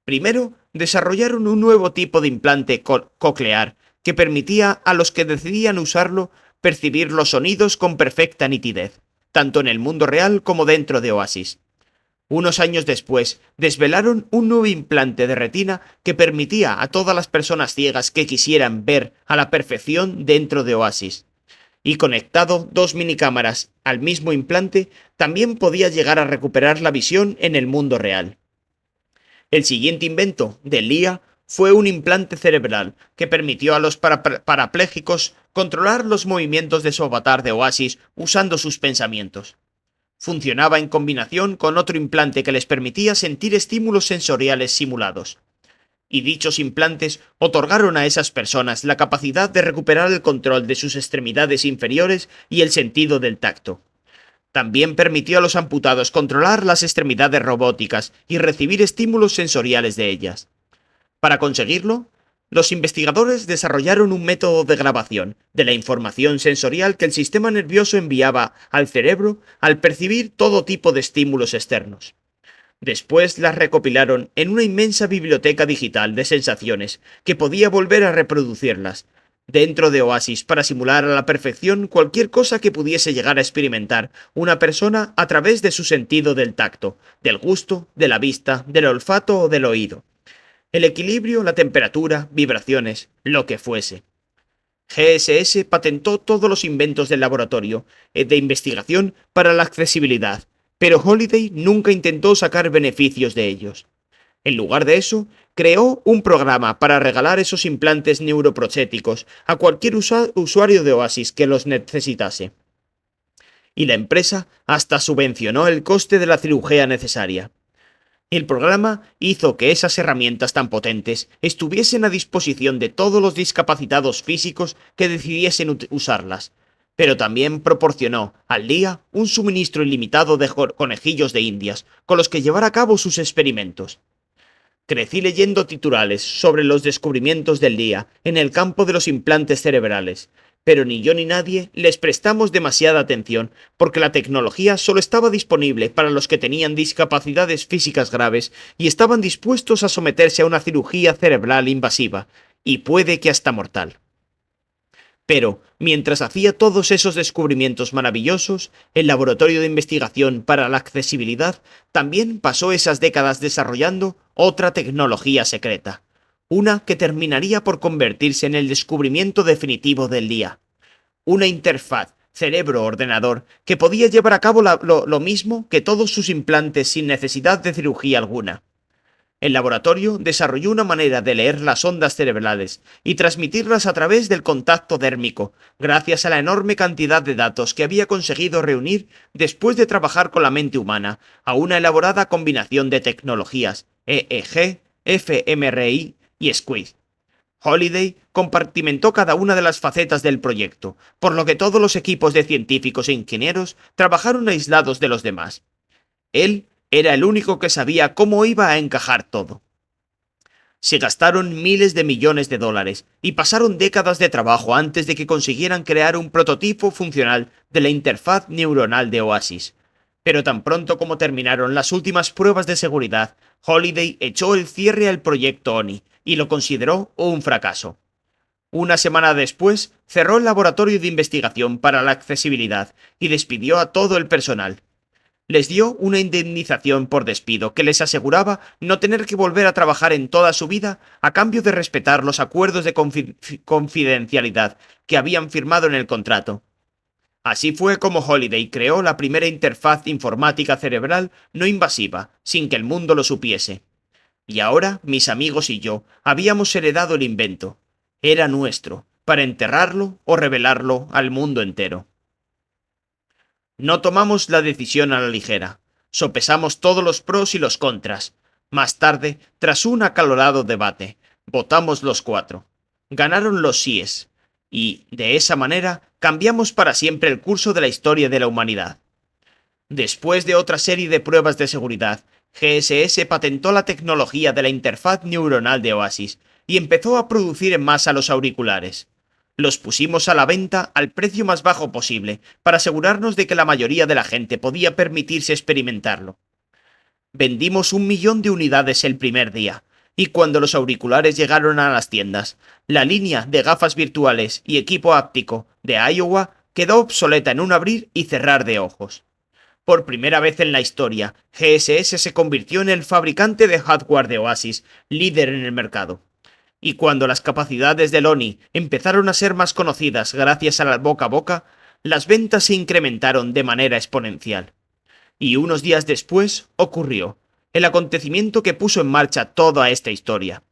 Primero, desarrollaron un nuevo tipo de implante coclear que permitía a los que decidían usarlo percibir los sonidos con perfecta nitidez, tanto en el mundo real como dentro de Oasis. Unos años después, desvelaron un nuevo implante de retina que permitía a todas las personas ciegas que quisieran ver a la perfección dentro de Oasis. Y conectado 2 minicámaras al mismo implante, también podía llegar a recuperar la visión en el mundo real. El siguiente invento del IA fue un implante cerebral que permitió a los parapléjicos controlar los movimientos de su avatar de Oasis usando sus pensamientos. Funcionaba en combinación con otro implante que les permitía sentir estímulos sensoriales simulados. Y dichos implantes otorgaron a esas personas la capacidad de recuperar el control de sus extremidades inferiores y el sentido del tacto. También permitió a los amputados controlar las extremidades robóticas y recibir estímulos sensoriales de ellas. Para conseguirlo, los investigadores desarrollaron un método de grabación de la información sensorial que el sistema nervioso enviaba al cerebro al percibir todo tipo de estímulos externos. Después las recopilaron en una inmensa biblioteca digital de sensaciones que podía volver a reproducirlas dentro de Oasis para simular a la perfección cualquier cosa que pudiese llegar a experimentar una persona a través de su sentido del tacto, del gusto, de la vista, del olfato o del oído. El equilibrio, la temperatura, vibraciones, lo que fuese. GSS patentó todos los inventos del laboratorio de investigación para la accesibilidad, pero Holiday nunca intentó sacar beneficios de ellos. En lugar de eso, creó un programa para regalar esos implantes neuroprostéticos a cualquier usuario de Oasis que los necesitase. Y la empresa hasta subvencionó el coste de la cirugía necesaria. El programa hizo que esas herramientas tan potentes estuviesen a disposición de todos los discapacitados físicos que decidiesen usarlas, pero también proporcionó al día un suministro ilimitado de conejillos de indias con los que llevar a cabo sus experimentos. Crecí leyendo titulares sobre los descubrimientos del día en el campo de los implantes cerebrales, pero ni yo ni nadie les prestamos demasiada atención porque la tecnología solo estaba disponible para los que tenían discapacidades físicas graves y estaban dispuestos a someterse a una cirugía cerebral invasiva, y puede que hasta mortal. Pero, mientras hacía todos esos descubrimientos maravillosos, el laboratorio de investigación para la accesibilidad también pasó esas décadas desarrollando otra tecnología secreta, una que terminaría por convertirse en el descubrimiento definitivo del día. Una interfaz cerebro-ordenador que podía llevar a cabo lo mismo que todos sus implantes sin necesidad de cirugía alguna. El laboratorio desarrolló una manera de leer las ondas cerebrales y transmitirlas a través del contacto dérmico, gracias a la enorme cantidad de datos que había conseguido reunir después de trabajar con la mente humana a una elaborada combinación de tecnologías EEG, fMRI y SQUID. Holliday compartimentó cada una de las facetas del proyecto, por lo que todos los equipos de científicos e ingenieros trabajaron aislados de los demás. Él era el único que sabía cómo iba a encajar todo. Se gastaron miles de millones de dólares y pasaron décadas de trabajo antes de que consiguieran crear un prototipo funcional de la interfaz neuronal de Oasis. Pero tan pronto como terminaron las últimas pruebas de seguridad, Holliday echó el cierre al proyecto ONI y lo consideró un fracaso. Una semana después, cerró el laboratorio de investigación para la accesibilidad y despidió a todo el personal. Les dio una indemnización por despido que les aseguraba no tener que volver a trabajar en toda su vida a cambio de respetar los acuerdos de confidencialidad que habían firmado en el contrato. Así fue como Holliday creó la primera interfaz informática cerebral no invasiva, sin que el mundo lo supiese. Y ahora, mis amigos y yo habíamos heredado el invento. Era nuestro, para enterrarlo o revelarlo al mundo entero. No tomamos la decisión a la ligera. Sopesamos todos los pros y los contras. Más tarde, tras un acalorado debate, votamos los 4. Ganaron los síes. Y, de esa manera, cambiamos para siempre el curso de la historia de la humanidad. Después de otra serie de pruebas de seguridad, GSS patentó la tecnología de la interfaz neuronal de Oasis y empezó a producir en masa los auriculares. Los pusimos a la venta al precio más bajo posible, para asegurarnos de que la mayoría de la gente podía permitirse experimentarlo. Vendimos 1 millón de unidades el primer día, y cuando los auriculares llegaron a las tiendas, la línea de gafas virtuales y equipo áptico de Iowa quedó obsoleta en un abrir y cerrar de ojos. Por primera vez en la historia, GSS se convirtió en el fabricante de hardware de Oasis, líder en el mercado. Y cuando las capacidades del ONI empezaron a ser más conocidas gracias a la boca a boca, las ventas se incrementaron de manera exponencial. Y unos días después ocurrió el acontecimiento que puso en marcha toda esta historia.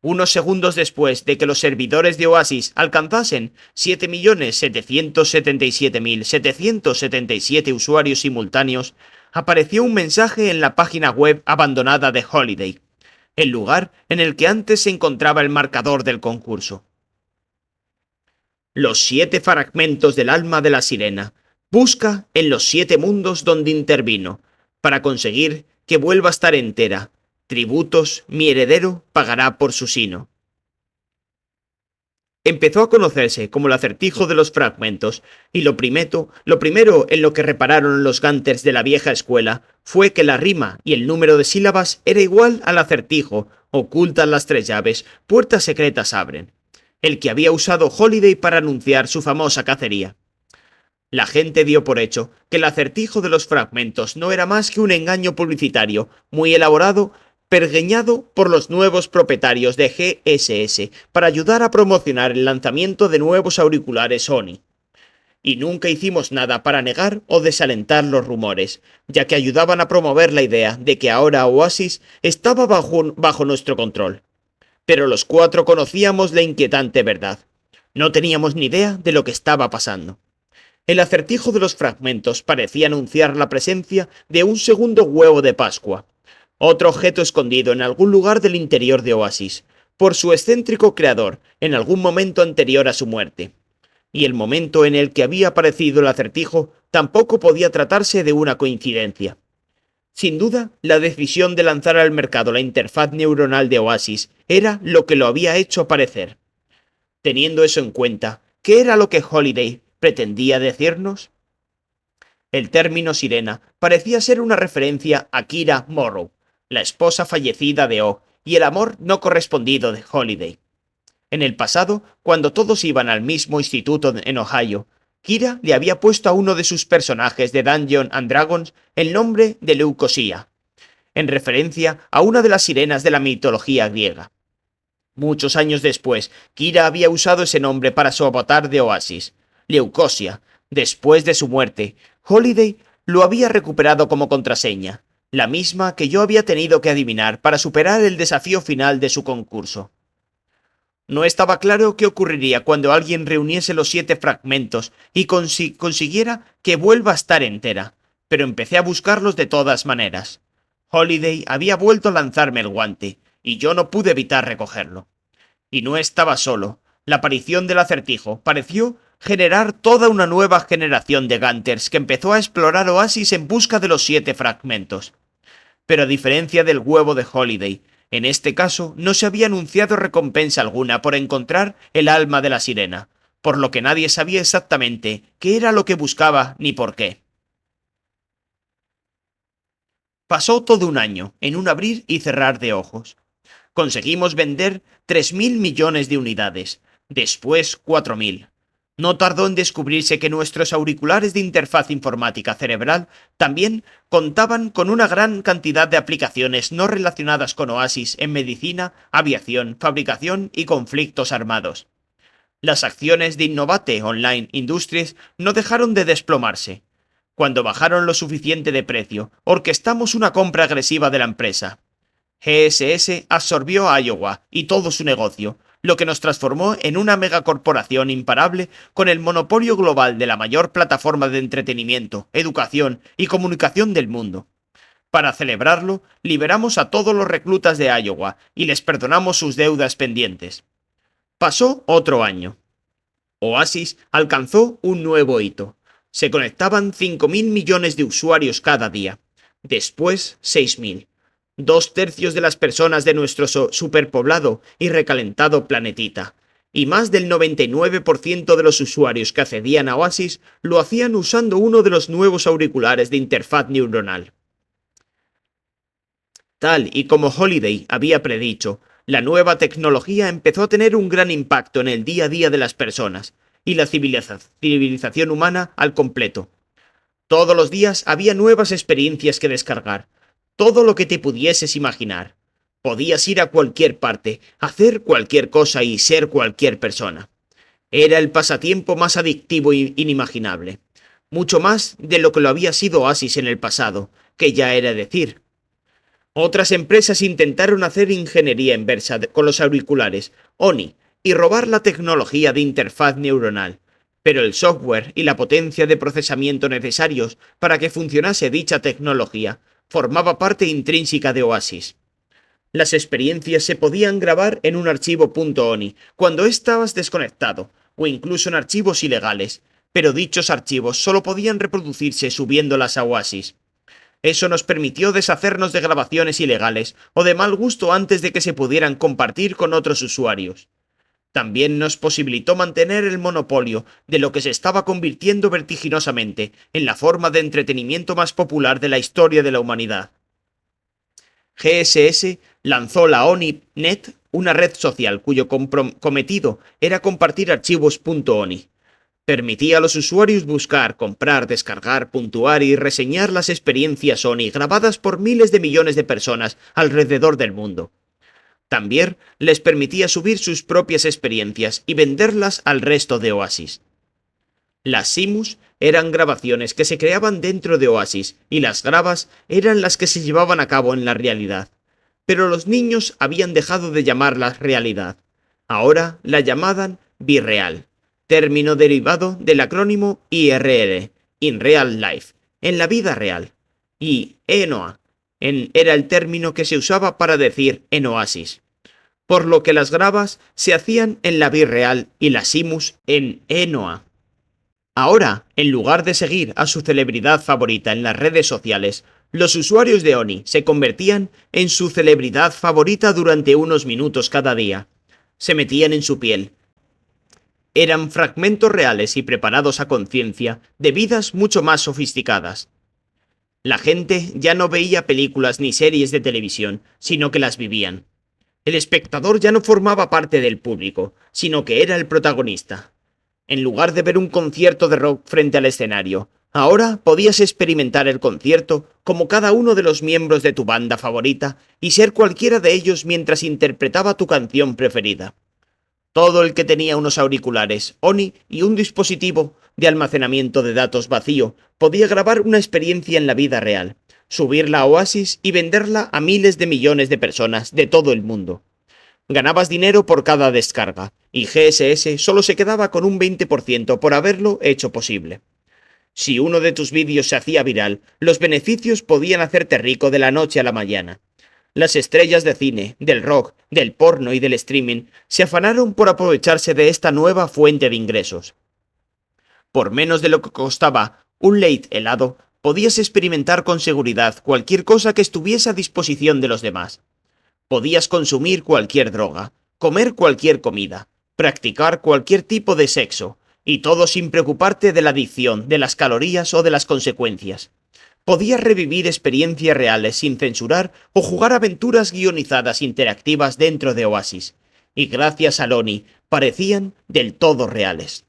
Unos segundos después de que los servidores de Oasis alcanzasen 7.777.777 usuarios simultáneos, apareció un mensaje en la página web abandonada de Holliday, el lugar en el que antes se encontraba el marcador del concurso. Los 7 fragmentos del alma de la sirena. Busca en los 7 mundos donde intervino, para conseguir que vuelva a estar entera. Tributos, mi heredero pagará por su sino. Empezó a conocerse como el acertijo de los fragmentos, y lo primero en lo que repararon los Gunters de la vieja escuela fue que la rima y el número de sílabas era igual al acertijo: ocultan las 3 llaves, puertas secretas abren, el que había usado Holliday para anunciar su famosa cacería. La gente dio por hecho que el acertijo de los fragmentos no era más que un engaño publicitario muy elaborado, pergeñado por los nuevos propietarios de GSS para ayudar a promocionar el lanzamiento de nuevos auriculares Sony. Y nunca hicimos nada para negar o desalentar los rumores, ya que ayudaban a promover la idea de que ahora Oasis estaba bajo nuestro control. Pero los 4 conocíamos la inquietante verdad. No teníamos ni idea de lo que estaba pasando. El acertijo de los fragmentos parecía anunciar la presencia de un segundo huevo de Pascua, otro objeto escondido en algún lugar del interior de Oasis, por su excéntrico creador en algún momento anterior a su muerte. Y el momento en el que había aparecido el acertijo tampoco podía tratarse de una coincidencia. Sin duda, la decisión de lanzar al mercado la interfaz neuronal de Oasis era lo que lo había hecho aparecer. Teniendo eso en cuenta, ¿Qué era lo que Holiday pretendía decirnos? El término sirena parecía ser una referencia a Kira Morrow, la esposa fallecida de O, y el amor no correspondido de Holiday. En el pasado, cuando todos iban al mismo instituto en Ohio, Kira le había puesto a uno de sus personajes de Dungeons and Dragons el nombre de Leucosia, en referencia a una de las sirenas de la mitología griega. Muchos años después, Kira había usado ese nombre para su avatar de Oasis, Leucosia. Después de su muerte, Holiday lo había recuperado como contraseña, la misma que yo había tenido que adivinar para superar el desafío final de su concurso. No estaba claro qué ocurriría cuando alguien reuniese los 7 fragmentos y consiguiera que vuelva a estar entera, pero empecé a buscarlos de todas maneras. Holiday había vuelto a lanzarme el guante, y yo no pude evitar recogerlo. Y no estaba solo. La aparición del acertijo pareció generar toda una nueva generación de Gunters que empezó a explorar Oasis en busca de los 7 fragmentos. Pero a diferencia del huevo de Holiday, en este caso no se había anunciado recompensa alguna por encontrar el alma de la sirena, por lo que nadie sabía exactamente qué era lo que buscaba ni por qué. Pasó todo un año, en un abrir y cerrar de ojos. Conseguimos vender 3.000 millones de unidades, después 4.000. No tardó en descubrirse que nuestros auriculares de interfaz informática cerebral también contaban con una gran cantidad de aplicaciones no relacionadas con Oasis en medicina, aviación, fabricación y conflictos armados. Las acciones de Innovate Online Industries no dejaron de desplomarse. Cuando bajaron lo suficiente de precio, orquestamos una compra agresiva de la empresa. GSS absorbió a Iowa y todo su negocio, lo que nos transformó en una megacorporación imparable con el monopolio global de la mayor plataforma de entretenimiento, educación y comunicación del mundo. Para celebrarlo, liberamos a todos los reclutas de Iowa y les perdonamos sus deudas pendientes. Pasó otro año. Oasis alcanzó un nuevo hito. Se conectaban 5.000 millones de usuarios cada día. Después, 6.000. 2/3 de las personas de nuestro superpoblado y recalentado planetita, y más del 99% de los usuarios que accedían a Oasis lo hacían usando uno de los nuevos auriculares de interfaz neuronal. Tal y como Holiday había predicho, la nueva tecnología empezó a tener un gran impacto en el día a día de las personas, y la civilización humana al completo. Todos los días había nuevas experiencias que descargar, todo lo que te pudieses imaginar. Podías ir a cualquier parte, hacer cualquier cosa y ser cualquier persona. Era el pasatiempo más adictivo e inimaginable. Mucho más de lo que lo había sido Oasis en el pasado, que ya era decir. Otras empresas intentaron hacer ingeniería inversa con los auriculares, ONI, y robar la tecnología de interfaz neuronal. Pero el software y la potencia de procesamiento necesarios para que funcionase dicha tecnología formaba parte intrínseca de Oasis. Las experiencias se podían grabar en un archivo .oni cuando estabas desconectado, o incluso en archivos ilegales, pero dichos archivos solo podían reproducirse subiéndolas a Oasis. Eso nos permitió deshacernos de grabaciones ilegales o de mal gusto antes de que se pudieran compartir con otros usuarios. También nos posibilitó mantener el monopolio de lo que se estaba convirtiendo vertiginosamente en la forma de entretenimiento más popular de la historia de la humanidad. GSS lanzó la ONINet, una red social cuyo cometido era compartir archivos .oni. Permitía a los usuarios buscar, comprar, descargar, puntuar y reseñar las experiencias ONI grabadas por miles de millones de personas alrededor del mundo. También les permitía subir sus propias experiencias y venderlas al resto de Oasis. Las Simus eran grabaciones que se creaban dentro de Oasis y las gravas eran las que se llevaban a cabo en la realidad. Pero los niños habían dejado de llamarlas realidad. Ahora la llamaban birreal, término derivado del acrónimo IRL, in real life, en la vida real, y ENOA, era el término que se usaba para decir en Oasis, por lo que las gravas se hacían en la birreal y las simus en ENOA. Ahora, en lugar de seguir a su celebridad favorita en las redes sociales, los usuarios de ONI se convertían en su celebridad favorita durante unos minutos cada día. Se metían en su piel, Eran fragmentos reales y preparados a conciencia de vidas mucho más sofisticadas. La gente ya no veía películas ni series de televisión, sino que las vivían. El espectador ya no formaba parte del público, sino que era el protagonista. En lugar de ver un concierto de rock frente al escenario, ahora podías experimentar el concierto como cada uno de los miembros de tu banda favorita y ser cualquiera de ellos mientras interpretaba tu canción preferida. Todo el que tenía unos auriculares ONI y un dispositivo de almacenamiento de datos vacío podía grabar una experiencia en la vida real, subirla a Oasis y venderla a miles de millones de personas de todo el mundo. Ganabas dinero por cada descarga, y GSS solo se quedaba con un 20% por haberlo hecho posible. Si uno de tus vídeos se hacía viral, los beneficios podían hacerte rico de la noche a la mañana. Las estrellas de cine, del rock, del porno y del streaming se afanaron por aprovecharse de esta nueva fuente de ingresos. Por menos de lo que costaba un Late helado, podías experimentar con seguridad cualquier cosa que estuviese a disposición de los demás. Podías consumir cualquier droga, comer cualquier comida, practicar cualquier tipo de sexo, y todo sin preocuparte de la adicción, de las calorías o de las consecuencias. Podías revivir experiencias reales sin censurar o jugar aventuras guionizadas interactivas dentro de Oasis, y gracias al ONI parecían del todo reales.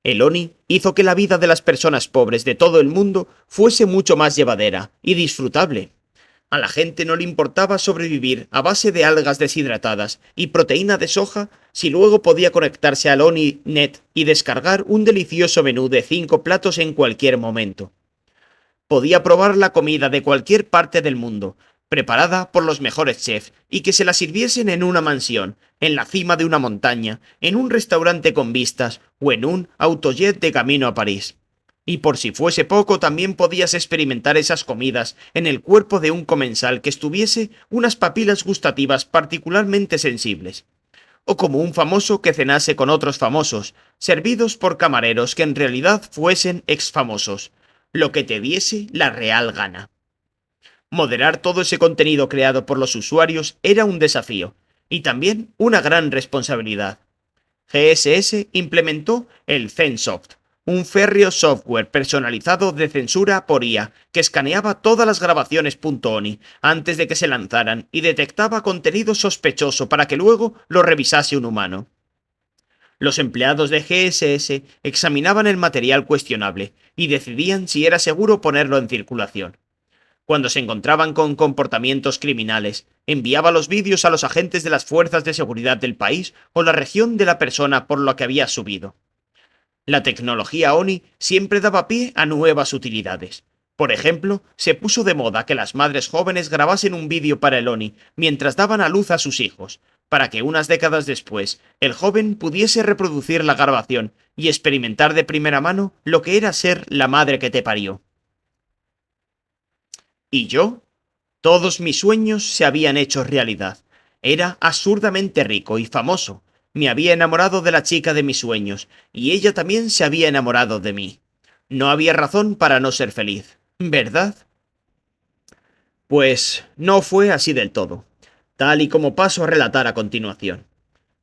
El ONI hizo que la vida de las personas pobres de todo el mundo fuese mucho más llevadera y disfrutable. A la gente no le importaba sobrevivir a base de algas deshidratadas y proteína de soja si luego podía conectarse al ONI.net y descargar un delicioso menú de 5 platos en cualquier momento. Podía probar la comida de cualquier parte del mundo, preparada por los mejores chefs, y que se la sirviesen en una mansión, en la cima de una montaña, en un restaurante con vistas o en un autojet de camino a París. Y por si fuese poco, también podías experimentar esas comidas en el cuerpo de un comensal que estuviese unas papilas gustativas particularmente sensibles. O como un famoso que cenase con otros famosos, servidos por camareros que en realidad fuesen exfamosos, lo que te diese la real gana. Moderar todo ese contenido creado por los usuarios era un desafío, y también una gran responsabilidad. GSS implementó el Zensoft, un férreo software personalizado de censura por IA que escaneaba todas las grabaciones .oni antes de que se lanzaran y detectaba contenido sospechoso para que luego lo revisase un humano. Los empleados de GSS examinaban el material cuestionable y decidían si era seguro ponerlo en circulación. Cuando se encontraban con comportamientos criminales, enviaba los vídeos a los agentes de las fuerzas de seguridad del país o la región de la persona por la que había subido. La tecnología ONI siempre daba pie a nuevas utilidades. Por ejemplo, se puso de moda que las madres jóvenes grabasen un vídeo para el ONI mientras daban a luz a sus hijos, para que unas décadas después el joven pudiese reproducir la grabación y experimentar de primera mano lo que era ser la madre que te parió. ¿Y yo? Todos mis sueños se habían hecho realidad. Era absurdamente rico y famoso. Me había enamorado de la chica de mis sueños, y ella también se había enamorado de mí. No había razón para no ser feliz, ¿verdad? Pues no fue así del todo, tal y como paso a relatar a continuación.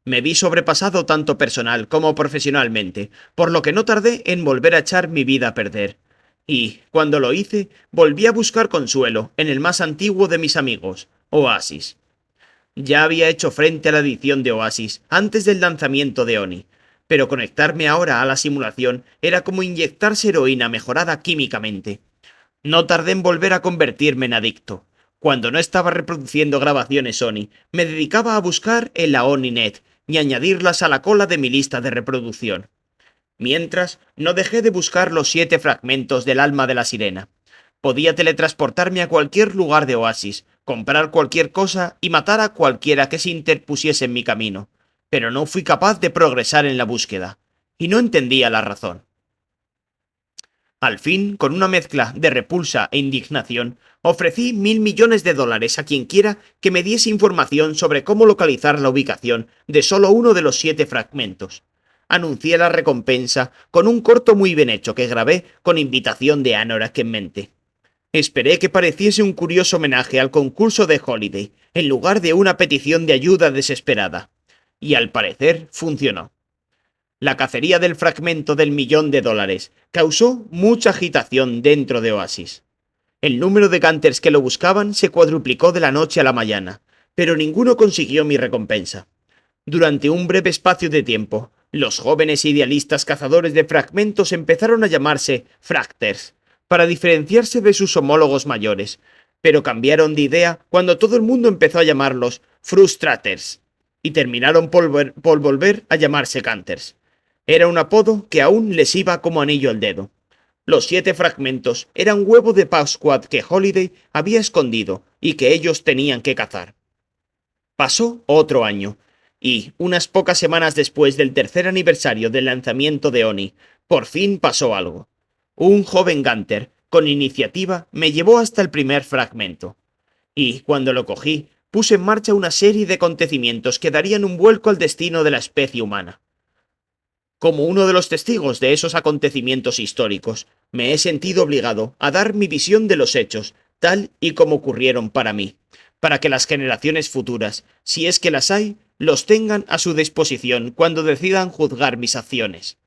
Me vi sobrepasado tanto personal como profesionalmente, por lo que no tardé en volver a echar mi vida a perder. Y, cuando lo hice, volví a buscar consuelo en el más antiguo de mis amigos, Oasis. Ya había hecho frente a la edición de Oasis antes del lanzamiento de ONI, pero conectarme ahora a la simulación era como inyectarse heroína mejorada químicamente. No tardé en volver a convertirme en adicto. Cuando no estaba reproduciendo grabaciones ONI, me dedicaba a buscar en la ONINet y añadirlas a la cola de mi lista de reproducción. Mientras, no dejé de buscar los 7 fragmentos del alma de la sirena. Podía teletransportarme a cualquier lugar de Oasis, comprar cualquier cosa y matar a cualquiera que se interpusiese en mi camino, pero no fui capaz de progresar en la búsqueda, y no entendía la razón. Al fin, con una mezcla de repulsa e indignación, ofrecí $1.000 millones a quienquiera que me diese información sobre cómo localizar la ubicación de solo uno de los 7 fragmentos. Anuncié la recompensa con un corto muy bien hecho que grabé con invitación de Anorak en mente. Esperé que pareciese un curioso homenaje al concurso de Holiday, en lugar de una petición de ayuda desesperada. Y al parecer funcionó. La cacería del fragmento del $1.000.000 causó mucha agitación dentro de Oasis. El número de Gunters que lo buscaban se cuadruplicó de la noche a la mañana, pero ninguno consiguió mi recompensa. Durante un breve espacio de tiempo, los jóvenes idealistas cazadores de fragmentos empezaron a llamarse Fracters, para diferenciarse de sus homólogos mayores, pero cambiaron de idea cuando todo el mundo empezó a llamarlos Frustraters, y terminaron por volver a llamarse Gunters. Era un apodo que aún les iba como anillo al dedo. Los 7 fragmentos eran huevo de Pascuad que Holiday había escondido y que ellos tenían que cazar. Pasó otro año, y, unas pocas semanas después del tercer aniversario del lanzamiento de Oni, por fin pasó algo. Un joven Gunter, con iniciativa, me llevó hasta el primer fragmento. Y, cuando lo cogí, puse en marcha una serie de acontecimientos que darían un vuelco al destino de la especie humana. Como uno de los testigos de esos acontecimientos históricos, me he sentido obligado a dar mi visión de los hechos, tal y como ocurrieron para mí, para que las generaciones futuras, si es que las hay, los tengan a su disposición cuando decidan juzgar mis acciones.